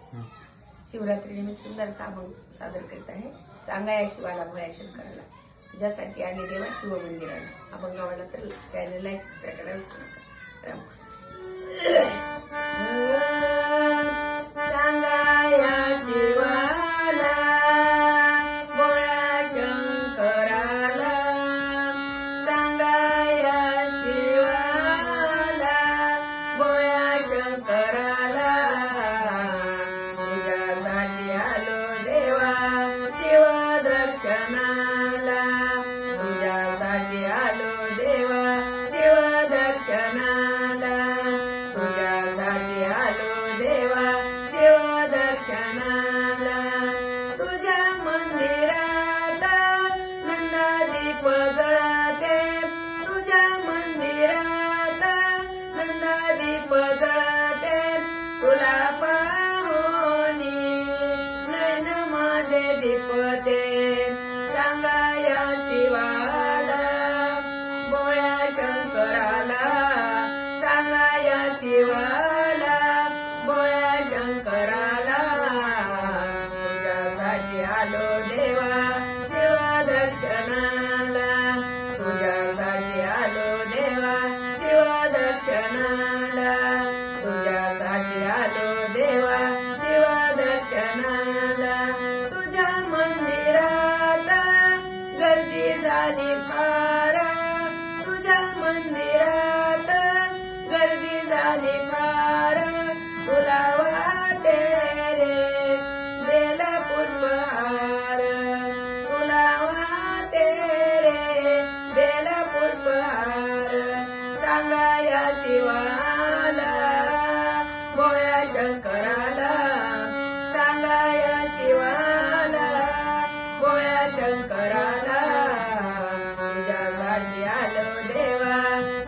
शिवरात्री निमित्त सुंदरचा अभंग सादर करीत आहे. सांगा या शिवाला भोळ्या शंकराला, तुझ्यासाठी आले देवा शिवमंदिराला. अभंग आवडला तर चॅनलला सबस्क्राईब करायला विसरू नका. सांगा या शिवाला भोळ्या शंकराला, सांगा या शिवाला भोळ्या शंकराला, तुझ्यासाठी आलो देवा शिव दर्शनाला, तुझ्यासाठी आलो देवा शिव दर्शनाला, तुझ्यासाठी आलो देवा शिव दर्शनाला. तुझ्या मंदिरात नंदादीप जळते, तुझ्या मंदिरात नंदादीप जळते, तुला पाहुनी नैन माझे दीपते. सांगा या शिवाला भोळ्या शंकराला, सांगा या शिवाला भोळ्या शंकराला, तुझ्यासाठी आलो देवा शिव दर्शनाला, तुझ्यासाठी आलो देवा शिव दर्शनाला, तुझ्यासाठी आलो देवा शिव दर्शनाला. तुझ्या मंदिरात गर्दी झाली फार, तुझ्या मंदिरात गर्दी झाली फार, तुला वाटे रे बेल पुष्पहार, तुला वाटे रे बेल पुष्पहार. सांगा या शिवाला भोळ्या शंकराला, सांगा या शिवाला भोळ्या शंकराला, तुझ्यासाठी आलो देवा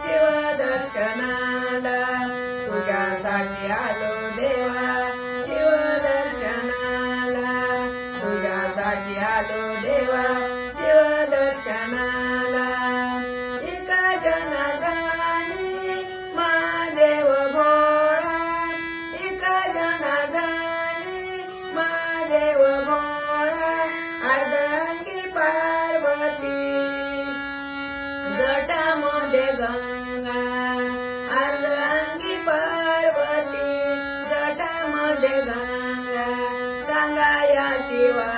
शिव दर्शनाला, तुझ्यासाठी आलो देवा शिव दर्शनाला, तुझ्यासाठी आलो देवा शिव दर्शनाला. एका जनार्दनी महादेव भोळा, एका जनार्दनी महादेव भोळा, अर्धांगी पार्वती जटामध्ये गंगा, अर्धांगी पार्वती जटामध्ये गंगा. सांगा या शिवा